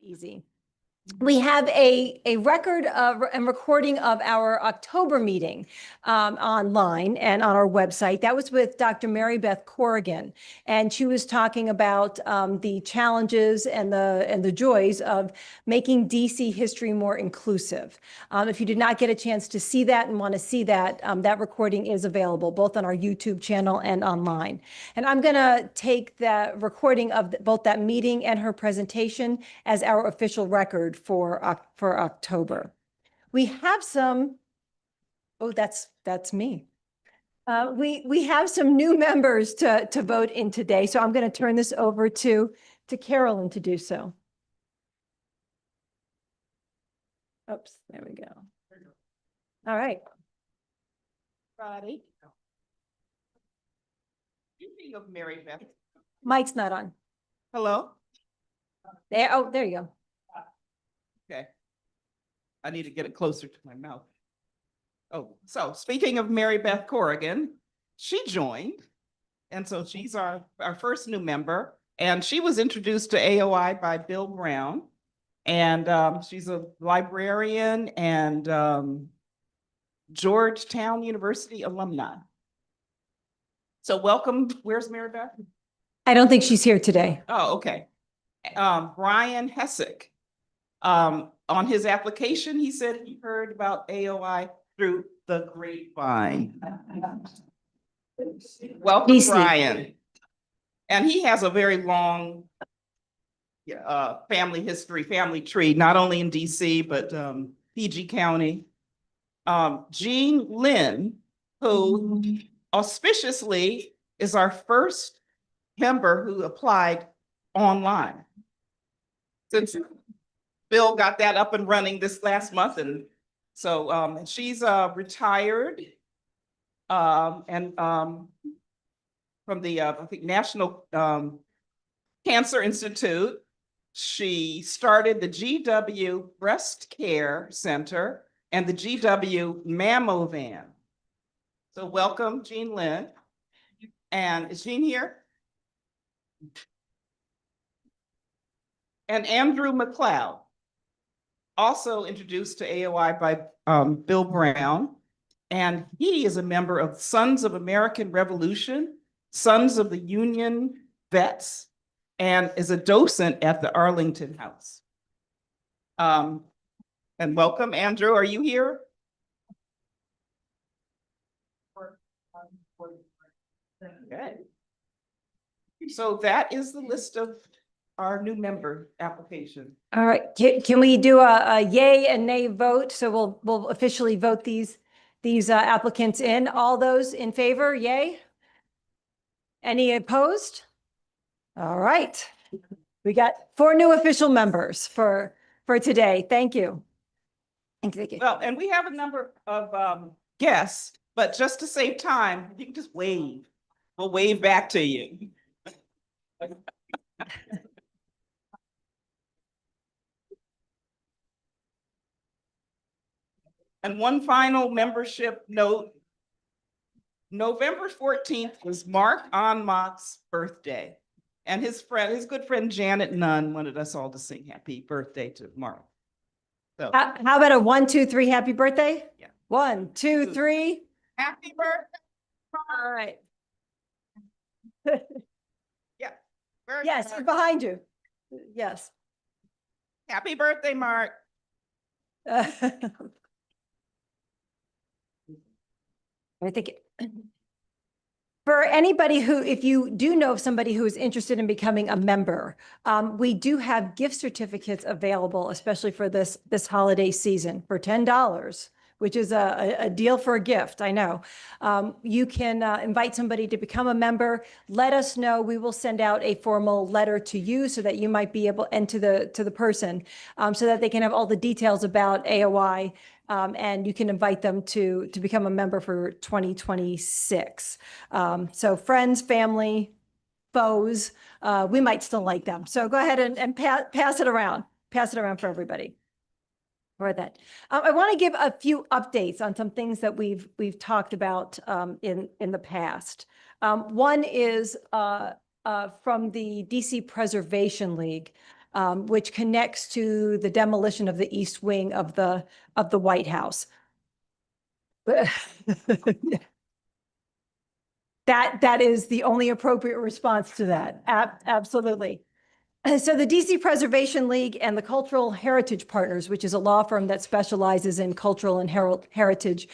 Easy. We have a record of and recording of our October meeting online and on our website. That was with Dr. Mary Beth Corrigan, and she was talking about the challenges and the joys of making DC history more inclusive. If you did not get a chance to see that and want to see that, that recording is available both on our YouTube channel and online. And I'm going to take the recording of both that meeting and her presentation as our official record for October. We have some, oh, that's me. We have some new members to vote in today, so I'm going to turn this over to Carolyn to do so. Oops, there we go. All right. Friday. Speaking of Mary Beth. Mike's not on. Hello? There, oh, there you go. Okay. I need to get it closer to my mouth. Oh, so speaking of Mary Beth Corrigan, she joined. And so she's our first new member. And she was introduced to AOI by Bill Brown. And she's a librarian and Georgetown University alumni. So welcome. Where's Mary Beth? I don't think she's here today. Oh, okay. Brian Hessick. On his application, he said he heard about AOI through the grapevine. Welcome, DC. Brian. And he has a very long family history, family tree, not only in DC, but PG County. Jean Lynn, who auspiciously is our first member who applied online. Since Bill got that up and running this last month. And so she's retired and from the I think National Cancer Institute. She started the GW Breast Care Center and the GW Mammo Van. So welcome, Jean Lynn. And is Jean here? And Andrew McLeod, also introduced to AOI by Bill Brown. And he is a member of Sons of American Revolution, Sons of the Union Vets, and is a docent at the Arlington House. And welcome, Andrew. Are you here? Okay. So that is the list of our new member application. All right, can we do a yay and nay vote? So we'll officially vote these applicants in. All those in favor, yay? Any opposed? All right, we got 4 new official members for today. Thank you. Thank you. Well, and we have a number of guests, but just to save time, you can just wave. We'll wave back to you. And one final membership note, November 14th was Mark Onmock's birthday. And his good friend Janet Nunn wanted us all to sing happy birthday to Mark. So How about a 1, 2, 3 happy birthday? Yeah. 1, 2, 3. Happy birthday. All right. Yeah. Yes, we're behind you. Yes. Happy birthday, Mark. I think for anybody who, if you do know of somebody who is interested in becoming a member, we do have gift certificates available, especially for this holiday season for $10, which is a deal for a gift. I know. You can invite somebody to become a member. Let us know. We will send out a formal letter to you so that you might be able, and to the person, so that they can have all the details about AOI. And you can invite them to become a member for 2026. So friends, family, foes, we might still like them. So go ahead and pass it around. Pass it around for everybody. For that, I want to give a few updates on some things that we've talked about in the past. One is from the DC Preservation League. which connects to the demolition of the east wing of the White House. That is the only appropriate response to that. Absolutely. So the DC Preservation League and the Cultural Heritage Partners, which is a law firm that specializes in cultural and heritage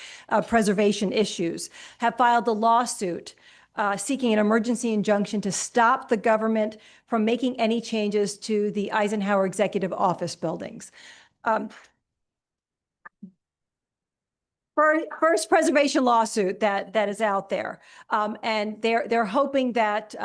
preservation issues, have filed a lawsuit seeking an emergency injunction to stop the government from making any changes to the Eisenhower Executive Office buildings. First preservation lawsuit that is out there, and they're hoping that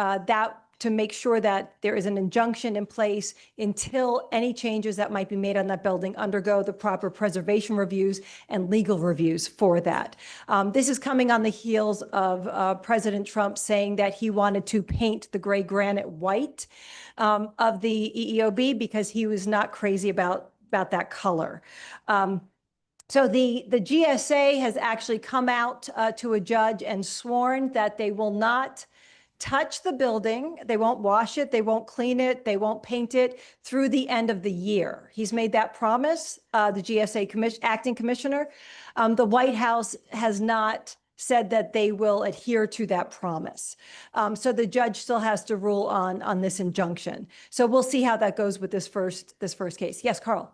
to make sure that there is an injunction in place until any changes that might be made on that building undergo the proper preservation reviews and legal reviews for that. This is coming on the heels of President Trump saying that he wanted to paint the gray granite white of the EEOB because he was not crazy about that color. So the GSA has actually come out to a judge and sworn that they will not touch the building. They won't wash it. They won't clean it. They won't paint it through the end of the year. He's made that promise, the GSA acting commissioner. The White House has not said that they will adhere to that promise. So the judge still has to rule on this injunction. So we'll see how that goes with this first case. Yes, Carl.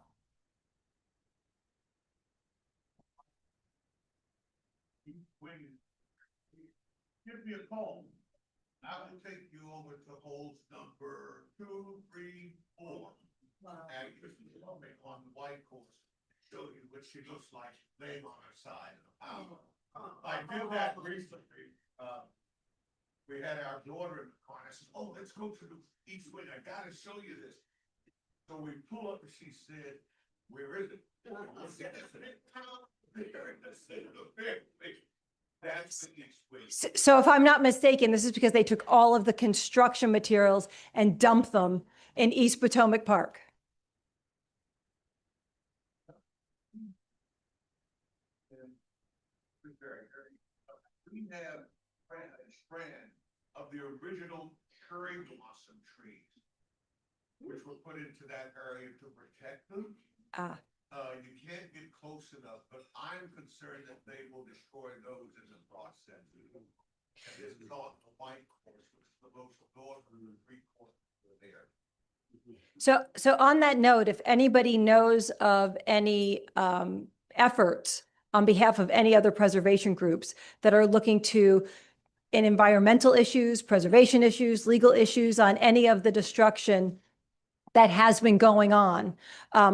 Give me a call. I will take you over to holes number 2, 3, 4. And you can on the white horse, show you what she looks like laying on her side. I did that recently. We had our daughter in the car. I said, "Oh, let's go to the east wing. I gotta show you this." So we pull up and she said, "Where is it?" I said, "It's in town. There in the center of the That's the east wing." So if I'm not mistaken, this is because they took all of the construction materials and dumped them in East Potomac Park. We have a strand of the original cherry blossom trees, which were put into that area to protect them. You can't get close enough, but I'm concerned that they will destroy those in the process. And this is on the white course, which is the most northern 3/4 there. So on that note, if anybody knows of any efforts on behalf of any other preservation groups that are looking to, in environmental issues, preservation issues, legal issues on any of the destruction that has been going on,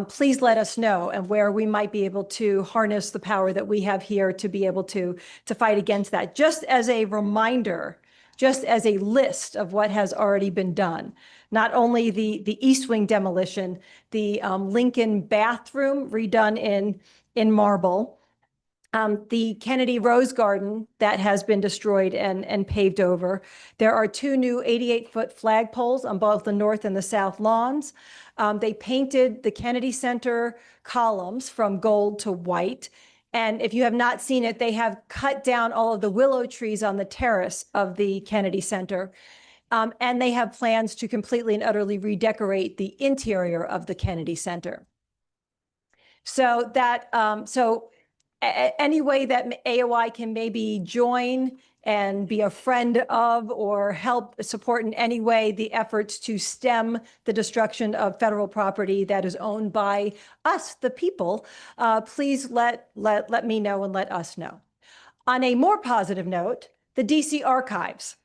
please let us know, and where we might be able to harness the power that we have here to be able to fight against that. Just as a reminder, just as a list of what has already been done, not only the East Wing demolition, the Lincoln bathroom redone in marble, the Kennedy Rose Garden that has been destroyed and paved over. There are 2 new 88-foot flagpoles on both the north and the south lawns. They painted the Kennedy Center columns from gold to white. And if you have not seen it, they have cut down all of the willow trees on the terrace of the Kennedy Center. And they have plans to completely and utterly redecorate the interior of the Kennedy Center. So that, any way that AOI can maybe join and be a friend of or help support in any way the efforts to stem the destruction of federal property that is owned by us, the people, please let me know and let us know. On a more positive note, the DC Archives.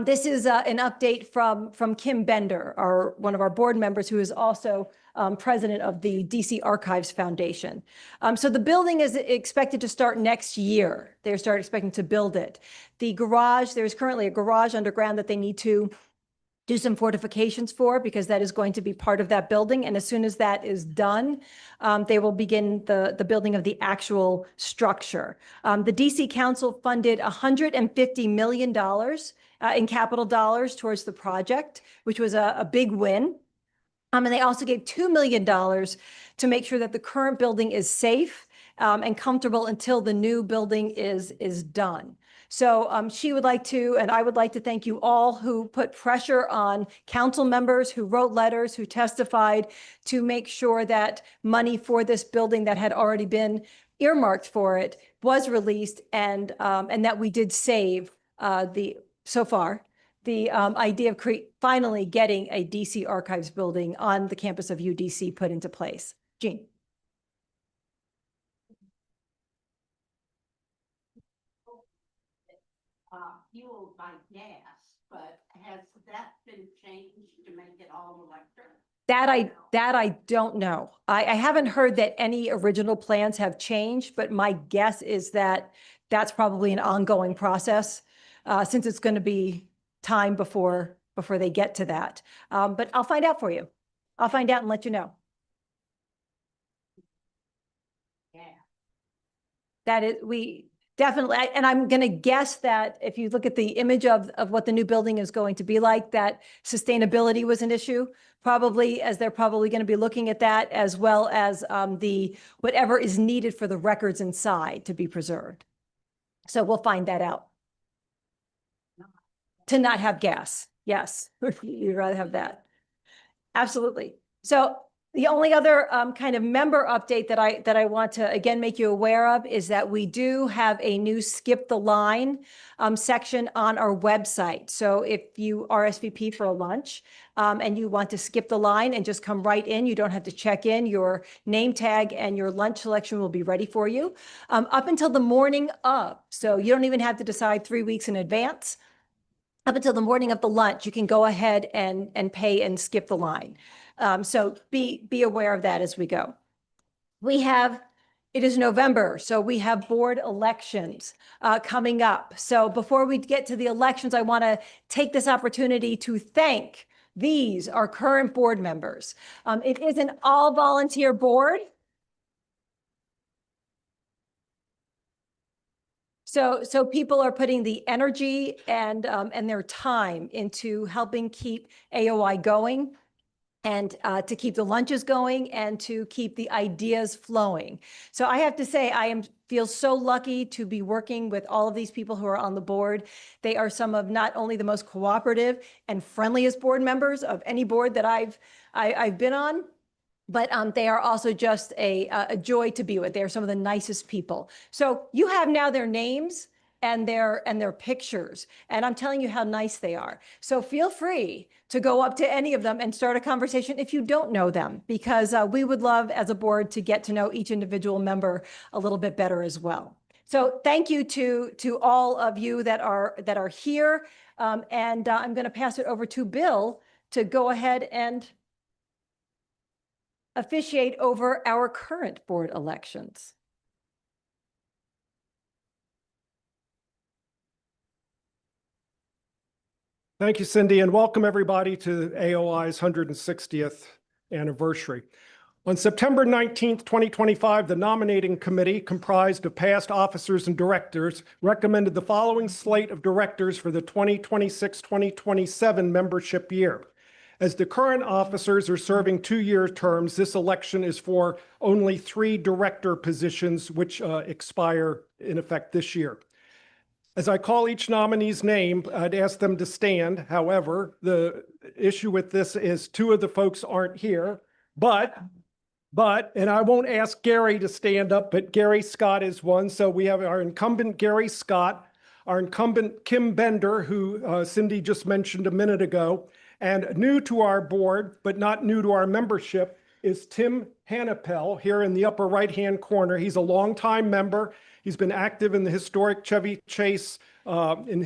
This is an update from Kim Bender, one of our board members, who is also president of the DC Archives Foundation. So the building is expected to start next year. They start expecting to build it. The garage, there's currently a garage underground that they need to do some fortifications for, because that is going to be part of that building. And as soon as that is done, they will begin the building of the actual structure. The DC Council funded $150 million in capital dollars towards the project, which was a big win. And they also gave $2 million to make sure that the current building is safe and comfortable until the new building is done. So she would like to, and I would like to thank you all who put pressure on council members, who wrote letters, who testified to make sure that money for this building that had already been earmarked for it was released, and that we did save so far the idea of finally getting a DC Archives building on the campus of UDC put into place. Jean. Fueled by gas, but has that been changed to make it all electric? That I don't know. I haven't heard that any original plans have changed, but my guess is that that's probably an ongoing process, since it's going to be time before they get to that. But I'll find out for you. I'll find out and let you know. Yeah. That is, we definitely, and I'm going to guess that if you look at the image of what the new building is going to be like, that sustainability was an issue, probably, as they're probably going to be looking at that, as well as the whatever is needed for the records inside to be preserved. So we'll find that out. To not have gas. Yes, you'd rather have that. Absolutely. So the only other kind of member update that I want to again make you aware of is that we do have a new skip the line section on our website. So if you RSVP for a lunch and you want to skip the line and just come right in, you don't have to check in. Your name tag and your lunch selection will be ready for you up until the morning of. So you don't even have to decide 3 weeks in advance. Up until the morning of the lunch, you can go ahead and pay and skip the line. So be aware of that as we go. It is November, so we have board elections coming up. So before we get to the elections, I want to take this opportunity to thank our current board members. It is an all volunteer board. So people are putting the energy and their time into helping keep AOI going, and to keep the lunches going, and to keep the ideas flowing. So I have to say, feel so lucky to be working with all of these people who are on the board. They are some of not only the most cooperative and friendliest board members of any board that I've been on, but they are also just a joy to be with. They're some of the nicest people. So you have now their names and their pictures, and I'm telling you how nice they are. So feel free to go up to any of them and start a conversation if you don't know them, because we would love as a board to get to know each individual member a little bit better as well. So thank you to all of you that are here, and I'm going to pass it over to Bill to go ahead and officiate over our current board elections. Thank you, Cindy, and welcome everybody to AOI's 160th anniversary. On September 19th, 2025, the nominating committee, comprised of past officers and directors, recommended the following slate of directors for the 2026-2027 membership year. As the current officers are serving 2-year terms, this election is for only 3 director positions, which expire in effect this year. As I call each nominee's name, I'd ask them to stand. However, the issue with this is 2 of the folks aren't here, but, and I won't ask Gary to stand up, but Gary Scott is one. So we have our incumbent Gary Scott, our incumbent Kim Bender, who Cindy just mentioned a minute ago, and new to our board, but not new to our membership, is Tim Hannapel here in the upper right-hand corner. He's a longtime member. He's been active in the historic Chevy Chase, and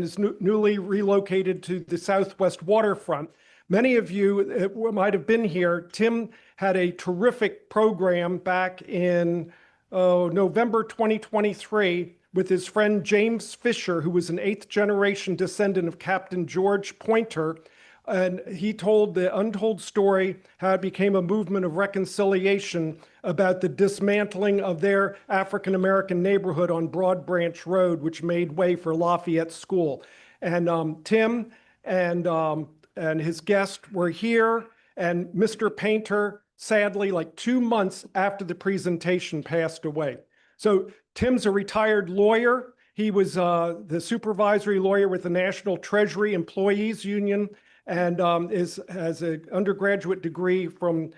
is newly relocated to the Southwest waterfront. Many of you might have been here. Tim had a terrific program back in November 2023 with his friend James Fisher, who was an 8th-generation descendant of Captain George Pointer. And he told the untold story how it became a movement of reconciliation about the dismantling of their African-American neighborhood on Broad Branch Road, which made way for Lafayette School. And Tim and his guest were here, and Mr. Painter, sadly, like 2 months after the presentation, passed away. So Tim's a retired lawyer. He was the supervisory lawyer with the National Treasury Employees Union and has an undergraduate degree from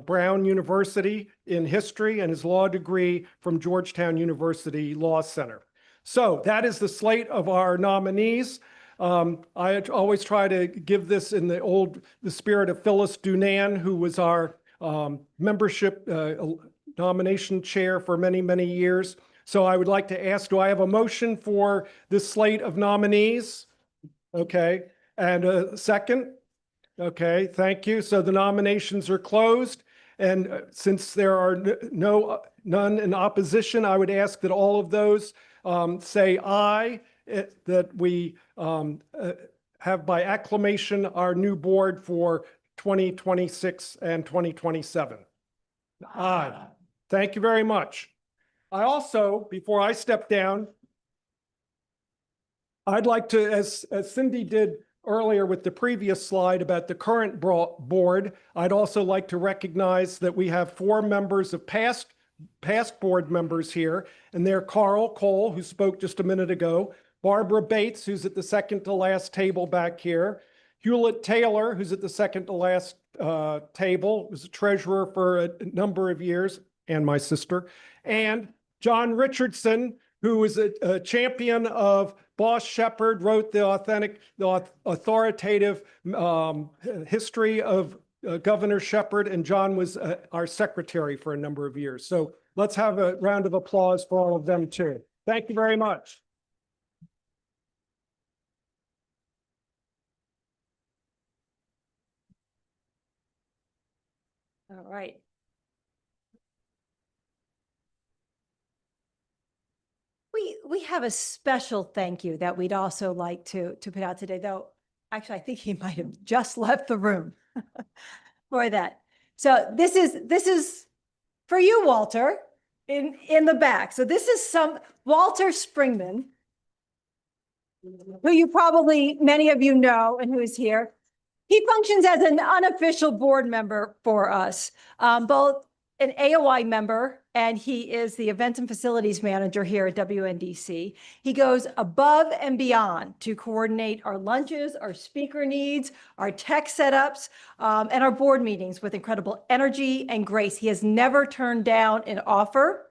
Brown University in history and his law degree from Georgetown University Law Center. So that is the slate of our nominees. I always try to give this in the spirit of Phyllis Dunan, who was our membership nomination chair for many, many years. So I would like to ask, do I have a motion for this slate of nominees? Okay, and a second? Okay, thank you. So the nominations are closed. And since there are none in opposition, I would ask that all of those say aye, that we have by acclamation our new board for 2026 and 2027. Aye. Thank you very much. I also, before I step down, I'd like to, as Cindy did earlier with the previous slide about the current board, I'd also like to recognize that we have 4 members of past board members here, and they're Carl Cole, who spoke just a minute ago, Barbara Bates, who's at the second to last table back here, Hewlett Taylor, who's at the second to last table, was a treasurer for a number of years, and my sister, and John Richardson, who is a champion of Boss Shepherd, wrote the authoritative history of Governor Shepherd, and John was our secretary for a number of years. So let's have a round of applause for all of them too. Thank you very much. All right. We have a special thank you that we'd also like to put out today, though. Actually, I think he might have just left the room for that. So this is for you, Walter, in the back. So this is Walter Springman, who many of you know and who is here. He functions as an unofficial board member for us, both an AOI member, and he is the events and facilities manager here at WNDC. He goes above and beyond to coordinate our lunches, our speaker needs, our tech setups, and our board meetings with incredible energy and grace. He has never turned down an offer,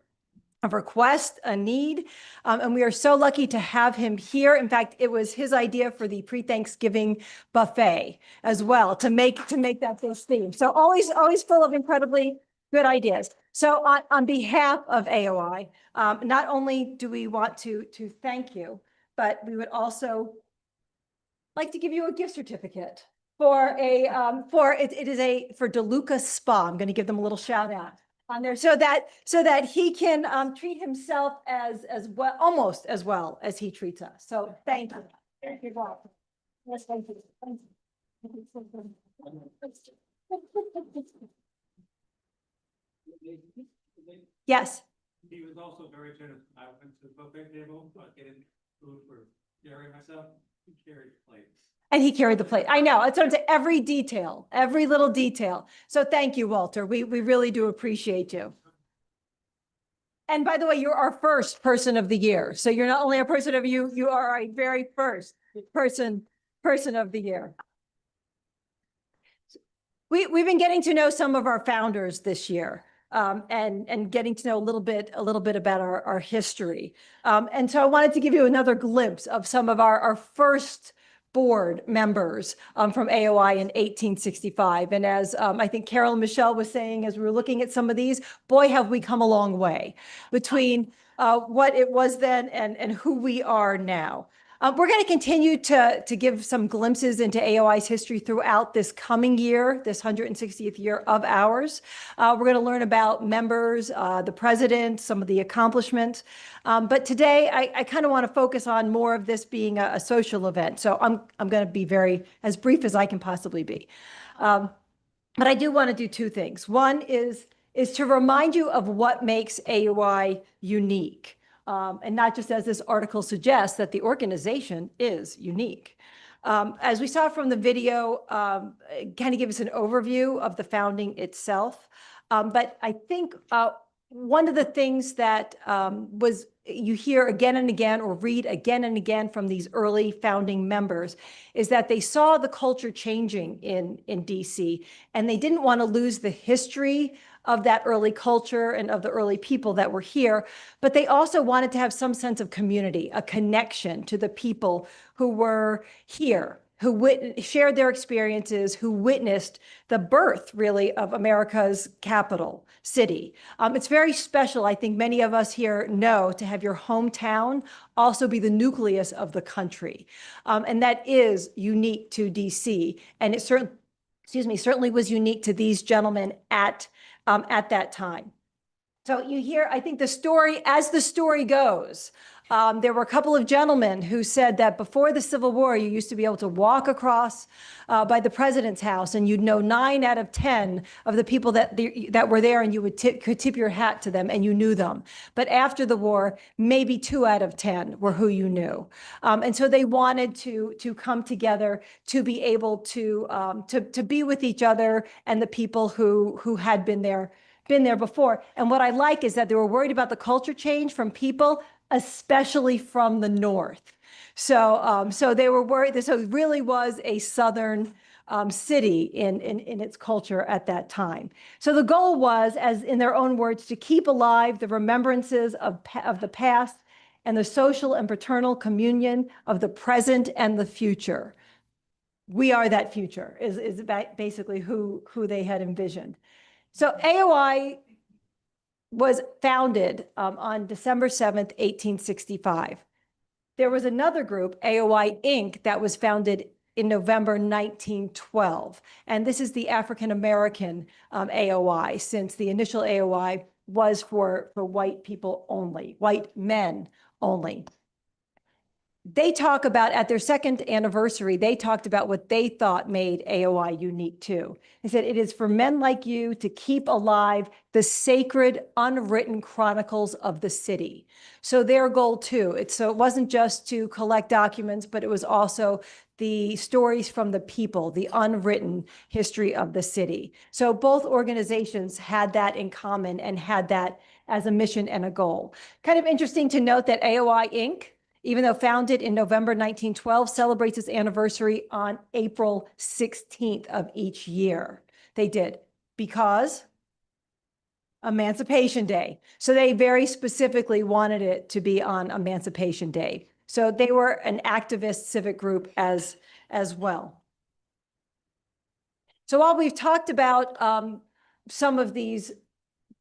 a request, a need, and we are so lucky to have him here. In fact, it was his idea for the pre-Thanksgiving buffet as well to make that this theme. So always full of incredibly good ideas. So on behalf of AOI, not only do we want to thank you, but we would also like to give you a gift certificate for for DeLuca Spa. I'm going to give them a little shout out on there so that he can treat himself as well, almost as well as he treats us. So thank you. Thank you, Bob. Yes, thank you. Thank you. Yes. He was also very generous. I went to the buffet table, getting food for Jerry and myself. He carried plates. And he carried the plate. I know. It's on to every detail, every little detail. So thank you, Walter. We really do appreciate you. And by the way, you're our first person of the year. So you're not only a person of you are our very first person of the year. We've been getting to know some of our founders this year. And getting to know a little bit about our history. And so I wanted to give you another glimpse of some of our first board members from AOI in 1865. And as I think Carol and Michelle was saying, as we were looking at some of these, boy, have we come a long way between what it was then and who we are now. We're going to continue to give some glimpses into AOI's history throughout this coming year, this 160th year of ours. We're going to learn about members, the president, some of the accomplishments. But today, I kind of want to focus on more of this being a social event. So I'm going to be as brief as I can possibly be. But I do want to do 2 things. One is to remind you of what makes AOI unique. And not just as this article suggests that the organization is unique. As we saw from the video, kind of give us an overview of the founding itself. But I think one of the things that was you hear again and again or read again and again from these early founding members is that they saw the culture changing in DC, and they didn't want to lose the history of that early culture and of the early people that were here, but they also wanted to have some sense of community, a connection to the people who were here, who shared their experiences, who witnessed the birth, really, of America's capital city. It's very special, I think many of us here know, to have your hometown also be the nucleus of the country. And that is unique to DC. And it certainly was unique to these gentlemen at that time. So you hear, I think the story, as the story goes, there were a couple of gentlemen who said that before the Civil War, you used to be able to walk across by the president's house, and you'd know 9 out of 10 of the people that were there, and you could tip your hat to them, and you knew them. But after the war, maybe 2 out of 10 were who you knew, and so they wanted to come together to be able to be with each other and the people who had been there before. And what I like is that they were worried about the culture change from people, especially from the North. So they were worried. So it really was a Southern city in its culture at that time. So the goal was, as in their own words, to keep alive the remembrances of the past and the social and fraternal communion of the present and the future. We are that future is basically who they had envisioned. So AOI was founded on December 7th, 1865. There was another group, AOI Inc., that was founded in November 1912. And this is the African-American AOI, since the initial AOI was for white people only, white men only. They talk about, at their second anniversary, they talked about what they thought made AOI unique too. They said, it is for men like you to keep alive the sacred, unwritten chronicles of the city. So their goal too, so it wasn't just to collect documents, but it was also the stories from the people, the unwritten history of the city. So both organizations had that in common and had that as a mission and a goal. Kind of interesting to note that AOI Inc., even though founded in November 1912, celebrates its anniversary on April 16th of each year. They did, because Emancipation Day. So they very specifically wanted it to be on Emancipation Day. So they were an activist civic group as well. So while we've talked about some of these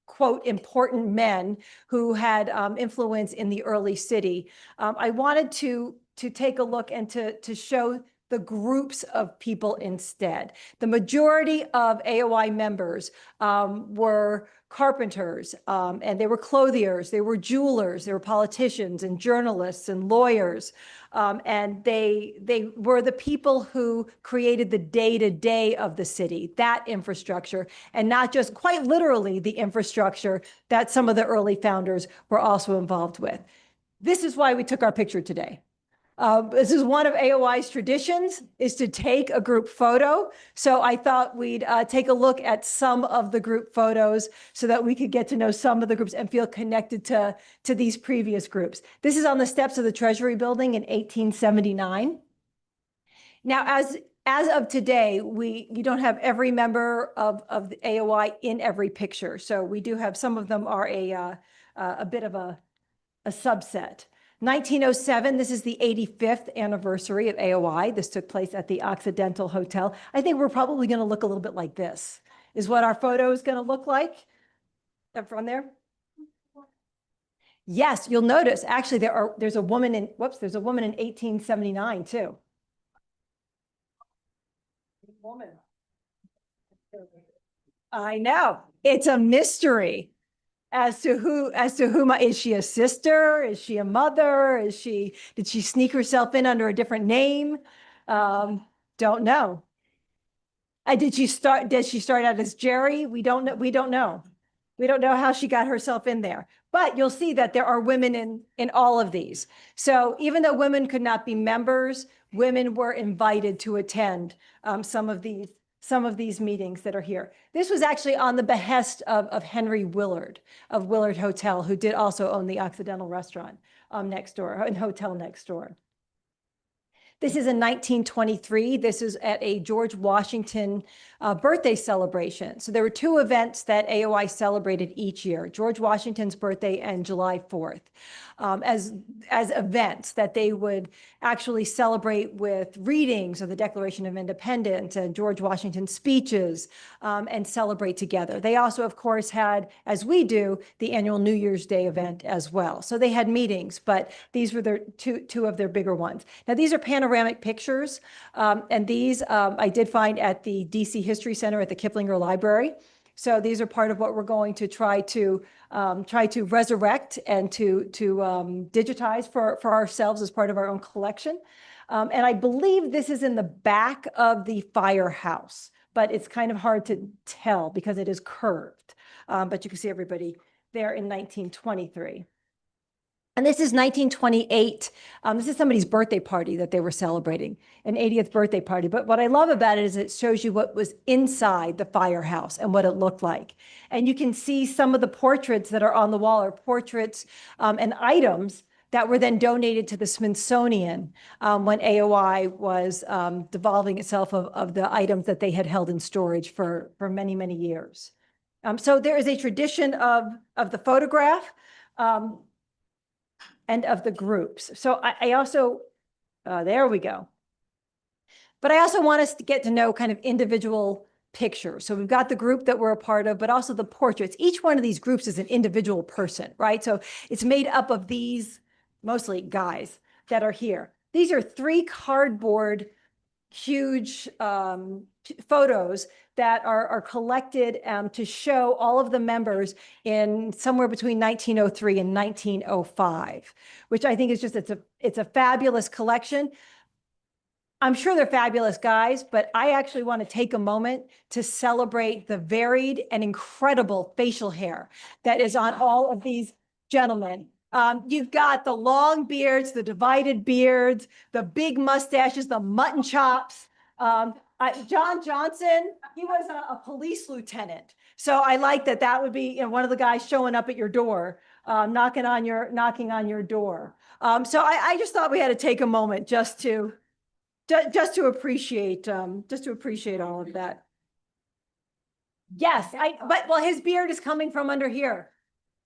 quote, important men who had influence in the early city, I wanted to take a look and to show the groups of people instead. The majority of AOI members were carpenters, and they were clothiers, they were jewelers, they were politicians and journalists and lawyers. And they were the people who created the day-to-day of the city, that infrastructure, and not just quite literally the infrastructure that some of the early founders were also involved with. This is why we took our picture today. This is one of AOI's traditions, is to take a group photo. So I thought we'd take a look at some of the group photos so that we could get to know some of the groups and feel connected to these previous groups. This is on the steps of the Treasury Building in 1879. Now, as of today, you don't have every member of the AOI in every picture. So we do have, some of them are a bit of a subset. 1907, this is the 85th anniversary of AOI. This took place at the Occidental Hotel. I think we're probably going to look a little bit like this, is what our photo is going to look like. From there? Yes, you'll notice, actually, there's a woman in 1879 too. Woman. I know, it's a mystery as to who is she a sister? Is she a mother? Did she sneak herself in under a different name? Don't know. Did she start out as Jerry? We don't know. We don't know how she got herself in there. But you'll see that there are women in all of these. So even though women could not be members, women were invited to attend some of these some of these meetings that are here. This was actually on the behest of Henry Willard of Willard Hotel, who did also own the Occidental restaurant next door and hotel next door. This is in 1923. This is at a George Washington birthday celebration. So there were two events that AOI celebrated each year, George Washington's birthday and July 4th, as events that they would actually celebrate with readings of the Declaration of Independence and George Washington's speeches, and celebrate together. They also, of course, had, as we do, the annual New Year's Day event as well. So they had meetings, but these were their two of their bigger ones. Now, these are panoramic pictures, and these I did find at the DC History Center at the Kiplinger Library. So these are part of what we're going to try to resurrect and to digitize for ourselves as part of our own collection. And I believe this is in the back of the firehouse, but it's kind of hard to tell because it is curved. But you can see everybody there in 1923. And this is 1928. This is somebody's birthday party that they were celebrating, an 80th birthday party. But what I love about it is it shows you what was inside the firehouse and what it looked like. And you can see some of the portraits that are on the wall are portraits and items that were then donated to the Smithsonian when AOI was devolving itself of the items that they had held in storage for many, many years. So there is a tradition of the photograph and of the groups. So I also, there we go. But I also want us to get to know kind of individual pictures. So we've got the group that we're a part of, but also the portraits. Each one of these groups is an individual person, right? So it's made up of these, mostly guys, that are here. These are 3 cardboard, huge photos that are collected to show all of the members in somewhere between 1903 and 1905, which I think is just, it's a fabulous collection. I'm sure they're fabulous guys, but I actually want to take a moment to celebrate the varied and incredible facial hair that is on all of these gentlemen. You've got the long beards, the divided beards, the big mustaches, the mutton chops. John Johnson, he was a police lieutenant. So I like that would be, you know, one of the guys showing up at your door, knocking on your door. So I just thought we had to take a moment just to appreciate all of that. Yes, well, his beard is coming from under here.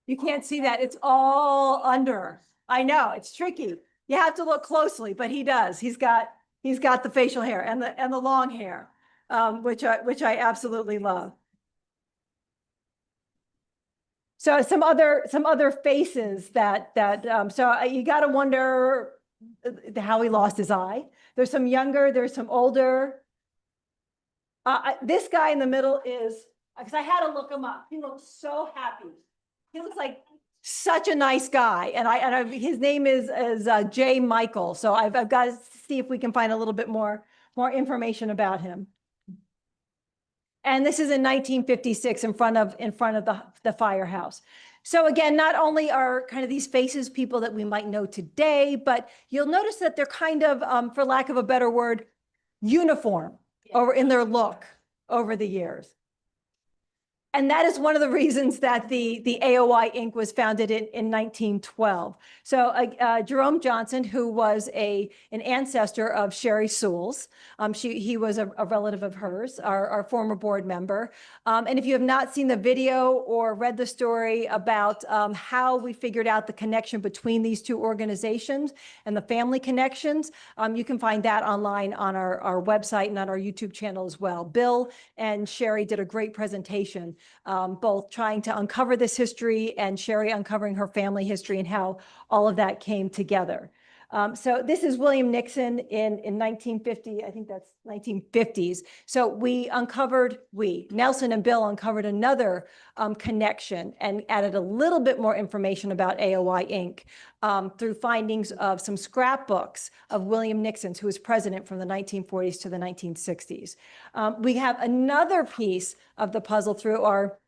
You can't see that. It's all under. I know, it's tricky. You have to look closely, but he does. He's got the facial hair and the long hair, which I absolutely love. So some other faces that so you got to wonder how he lost his eye. There's some younger, there's some older. This guy in the middle is, because I had to look him up. He looks so happy. He looks like such a nice guy, and his name is J. Michael. So I've got to see if we can find a little bit more information about him. And this is in 1956 in front of the firehouse. So again, not only are kind of these faces people that we might know today, but you'll notice that they're kind of, for lack of a better word, uniform over in their look over the years. And that is one of the reasons that the AOI Inc. was founded in 1912. So Jerome Johnson, who was an ancestor of Sherry Sewell's, he was a relative of hers, our former board member. And if you have not seen the video or read the story about how we figured out the connection between these two organizations and the family connections, you can find that online on our website and on our YouTube channel as well. Bill and Sherry did a great presentation, both trying to uncover this history and Sherry uncovering her family history and how all of that came together. So this is William Nixon in 1950, I think that's 1950s. So Nelson and Bill uncovered another connection and added a little bit more information about AOI Inc. Through findings of some scrapbooks of William Nixon's, who was president from the 1940s to the 1960s. We have another piece of the puzzle through our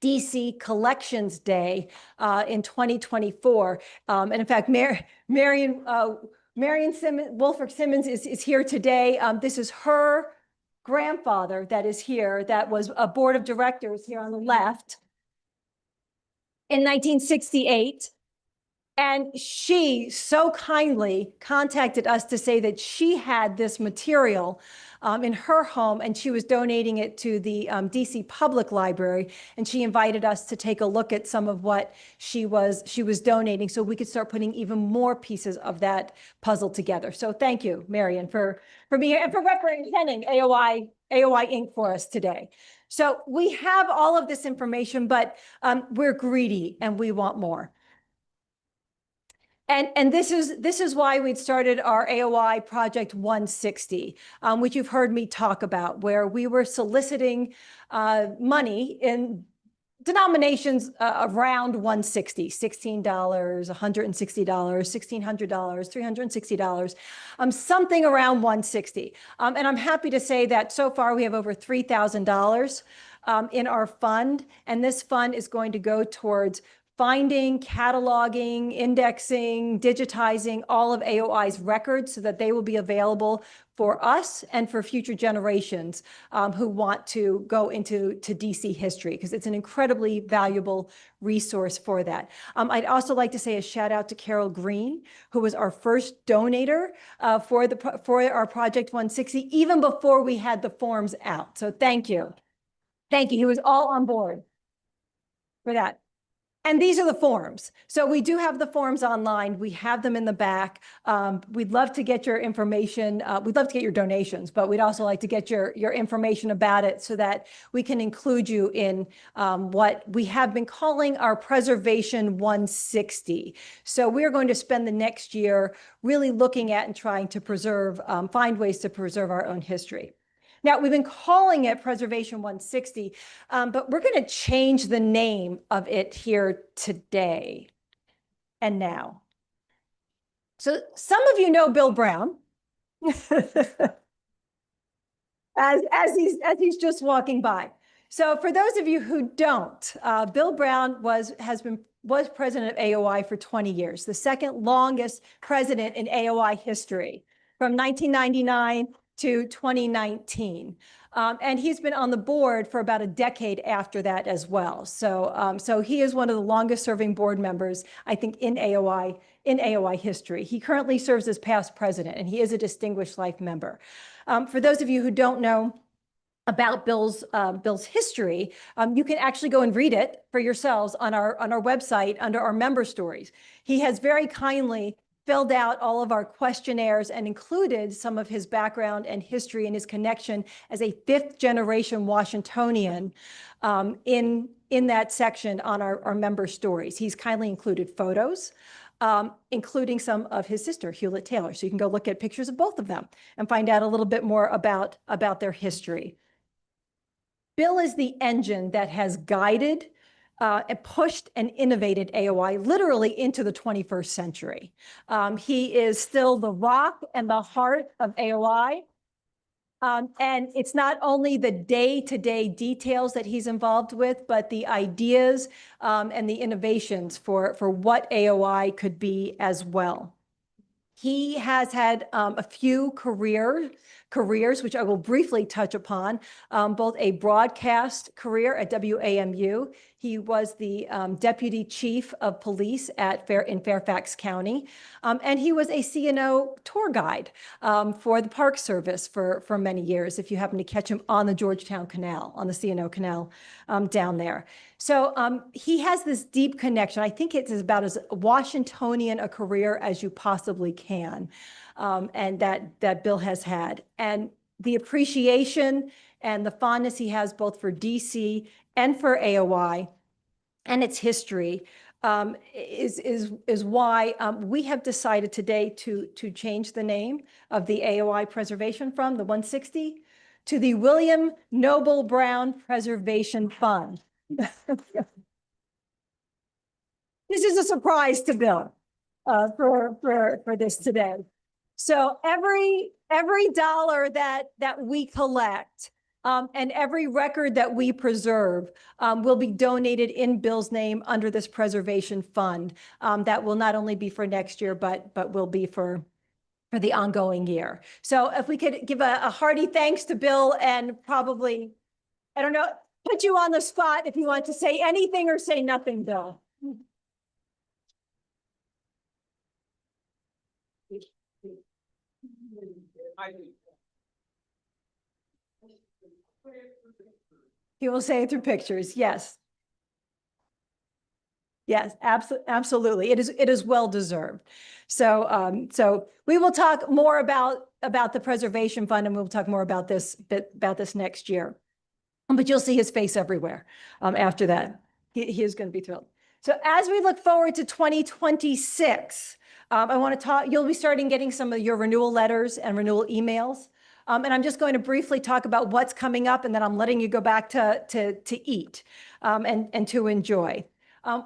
DC Collections Day in 2024. And in fact, Marion Simmons, Wolfric Simmons is here today. This is her grandfather that is here, that was a board of directors here on the left in 1968. And she so kindly contacted us to say that she had this material in her home, and she was donating it to the DC Public Library. And she invited us to take a look at some of what she was donating, so we could start putting even more pieces of that puzzle together. So thank you, Marion, for being here and for representing AOI Inc. for us today. So we have all of this information, but we're greedy and we want more. And this is why we'd started our AOI Project 160, which you've heard me talk about, where we were soliciting money in denominations around 160, $16, $160, $1,600, $360, something around 160. And I'm happy to say that so far we have over $3,000 in our fund, and this fund is going to go towards finding, cataloging, indexing, digitizing all of AOI's records so that they will be available for us and for future generations who want to go into DC history, because it's an incredibly valuable resource for that. I'd also like to say a shout out to Carol Green, who was our first donator for our Project 160, even before we had the forms out. So thank you. Thank you. He was all on board for that. And these are the forms. So we do have the forms online. We have them in the back. We'd love to get your information. We'd love to get your donations, but we'd also like to get your information about it so that we can include you in what we have been calling our Preservation 160. So we're going to spend the next year really looking at and trying to preserve, find ways to preserve our own history. Now, we've been calling it Preservation 160, but we're going to change the name of it here today and now. So some of you know Bill Brown as he's just walking by. So for those of you who don't, Bill Brown was president of AOI for 20 years, the second longest president in AOI history, from 1999 to 2019. And he's been on the board for about a decade after that as well. So he is one of the longest serving board members, I think, in AOI history. He currently serves as past president, and he is a distinguished life member. For those of you who don't know about Bill's history, you can actually go and read it for yourselves on our website under our member stories. He has very kindly filled out all of our questionnaires and included some of his background and history and his connection as a fifth-generation Washingtonian in that section on our member stories. He's kindly included photos, including some of his sister, Hewlett Taylor. So you can go look at pictures of both of them and find out a little bit more about their history. Bill is the engine that has guided pushed and innovated AOI literally into the 21st century. He is still the rock and the heart of AOI. And it's not only the day-to-day details that he's involved with, but the ideas and the innovations for what AOI could be as well. He has had a few careers, which I will briefly touch upon, both a broadcast career at WAMU. He was the deputy chief of police in Fairfax County, and he was a CNO tour guide for the Park Service for many years, if you happen to catch him on the Georgetown Canal, on the CNO Canal down there. So he has this deep connection. I think it's about as Washingtonian a career as you possibly can, and that Bill has had. And the appreciation and the fondness he has both for DC and for AOI and its history is why we have decided today to change the name of the AOI Preservation Fund, the 160, to the William Noble Brown Preservation Fund. This is a surprise to Bill for this today. So every dollar that we collect and every record that we preserve will be donated in Bill's name under this preservation fund that will not only be for next year, but will be for for the ongoing year. So if we could give a hearty thanks to Bill and probably, I don't know, put you on the spot if you want to say anything or say nothing, Bill. He will say it through pictures. Yes. Yes, absolutely. It is well deserved. So, so we will talk more about the preservation fund, and we'll talk more about this next year. But you'll see his face everywhere after that. He is going to be thrilled. So as we look forward to 2026, I want to talk, you'll be starting getting some of your renewal letters and renewal emails. And I'm just going to briefly talk about what's coming up, and then I'm letting you go back to eat and to enjoy.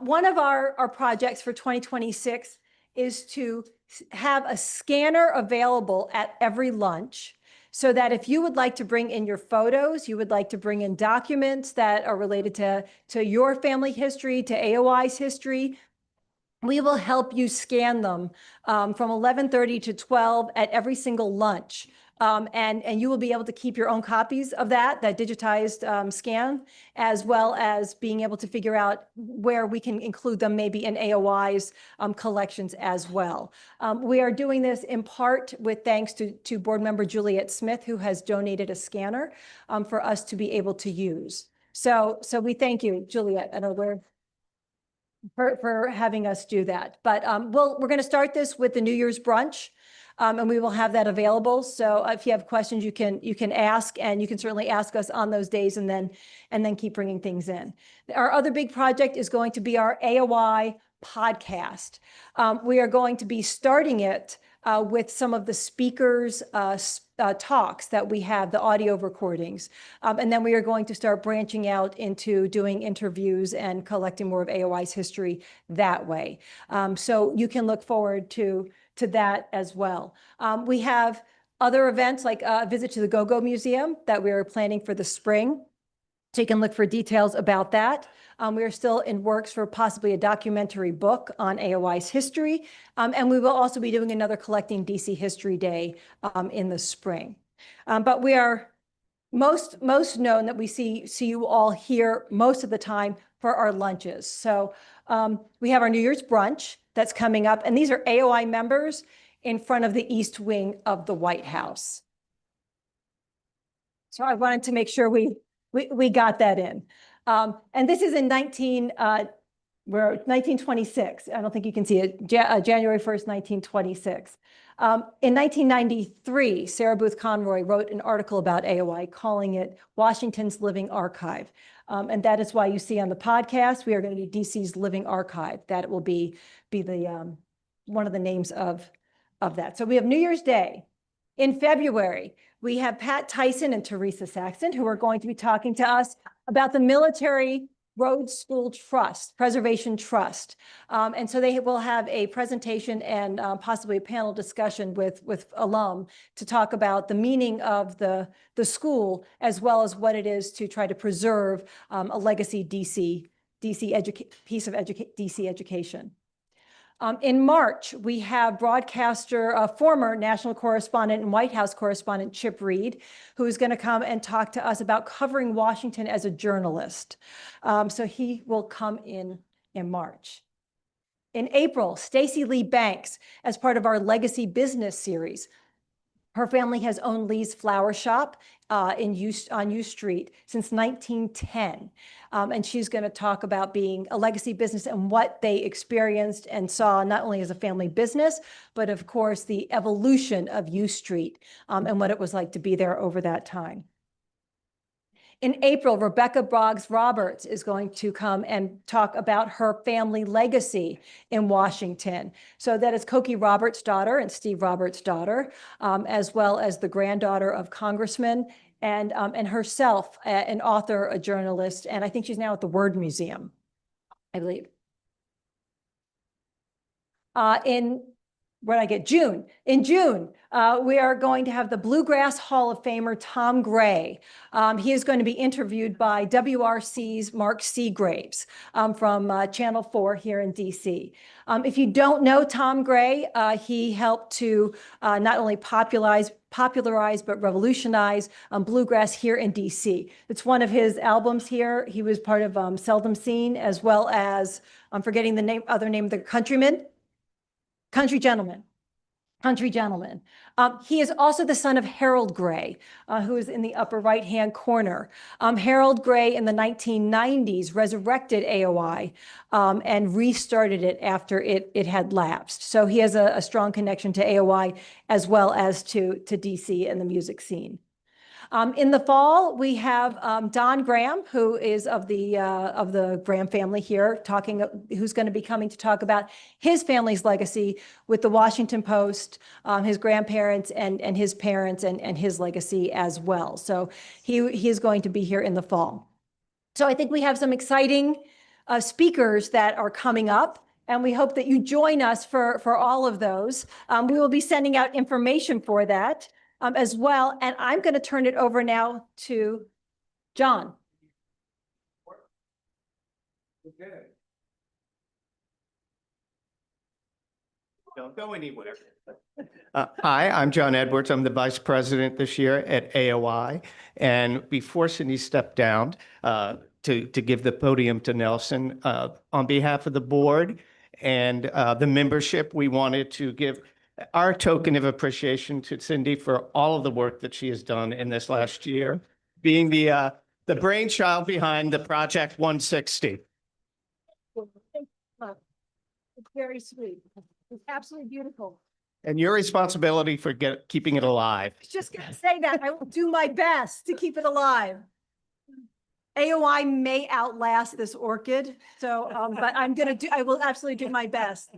One of our projects for 2026 is to have a scanner available at every lunch, so that if you would like to bring in your photos, you would like to bring in documents that are related to your family history, to AOI's history, we will help you scan them from 11:30 to 12 at every single lunch. And you will be able to keep your own copies of that digitized scan, as well as being able to figure out where we can include them maybe in AOI's collections as well. We are doing this in part with thanks to board member Juliet Smith, who has donated a scanner for us to be able to use. So we thank you, Juliet. I know for having us do that. But we're going to start this with the New Year's brunch. And we will have that available. So if you have questions, you can ask, and you can certainly ask us on those days, and then keep bringing things in. Our other big project is going to be our AOI podcast. We are going to be starting it with some of the speakers' talks that we have, the audio recordings. And then we are going to start branching out into doing interviews and collecting more of AOI's history that way. So you can look forward to that as well. We have other events like a visit to the Go-Go Museum that we are planning for the spring. So you can look for details about that. We are still in works for possibly a documentary book on AOI's history. And we will also be doing another Collecting DC History Day in the spring. But we are most known that we see you all here most of the time for our lunches. So we have our New Year's brunch that's coming up, and these are AOI members in front of the East Wing of the White House. So I wanted to make sure we got that in. And this is in 1926. I don't think you can see it. January 1st, 1926. In 1993, Sarah Booth Conroy wrote an article about AOI, calling it Washington's Living Archive. And that is why you see on the podcast, we are going to be DC's Living Archive. That will be the one of the names of that. So we have New Year's Day. In February, we have Pat Tyson and Teresa Saxton, who are going to be talking to us about the Military Road School Trust, Preservation Trust. And so they will have a presentation and possibly a panel discussion with alum to talk about the meaning of the school, as well as what it is to try to preserve a legacy piece of DC education. In March, we have broadcaster, former national correspondent and White House correspondent Chip Reed, who is going to come and talk to us about covering Washington as a journalist. So he will come in March. In April, Stacy Lee Banks, as part of our Legacy Business series. Her family has owned Lee's Flower Shop on U Street since 1910. And she's going to talk about being a legacy business and what they experienced and saw, not only as a family business, but of course, the evolution of U Street and what it was like to be there over that time. In April, Rebecca Boggs Roberts is going to come and talk about her family legacy in Washington. So that is Cokie Roberts' daughter and Steve Roberts' daughter, as well as the granddaughter of Congressman and herself, an author, a journalist, and I think she's now at the Word Museum, I believe. In what did I get? June. In June, we are going to have the Bluegrass Hall of Famer, Tom Gray. He is going to be interviewed by WRC's Mark Seagraves from Channel 4 here in DC. If you don't know Tom Gray, he helped to not only popularize, but revolutionize bluegrass here in DC. It's one of his albums here. He was part of Seldom Seen, as well as, I'm forgetting the other name, the Country Gentleman. He is also the son of Harold Gray, who is in the upper right-hand corner. Harold Gray in the 1990s resurrected AOI and restarted it after it had lapsed. So he has a strong connection to AOI as well as to DC and the music scene. In the fall, we have Don Graham, who is of the Graham family here, who's going to be coming to talk about his family's legacy with the Washington Post, his grandparents and his parents and his legacy as well. So he is going to be here in the fall. So I think we have some exciting speakers that are coming up, and we hope that you join us for all of those. We will be sending out information for that. As well. And I'm going to turn it over now to John. Okay. Don't go anywhere. Hi, I'm John Edwards. I'm the vice president this year at AOI. And before Cindy stepped down to give the podium to Nelson, on behalf of the board and the membership, we wanted to give our token of appreciation to Cindy for all of the work that she has done in this last year, being the brainchild behind the Project 160. It's very sweet. It's absolutely beautiful. And your responsibility for keeping it alive. I was just going to say that. I will do my best to keep it alive. AOI may outlast this orchid, so but I will absolutely do my best.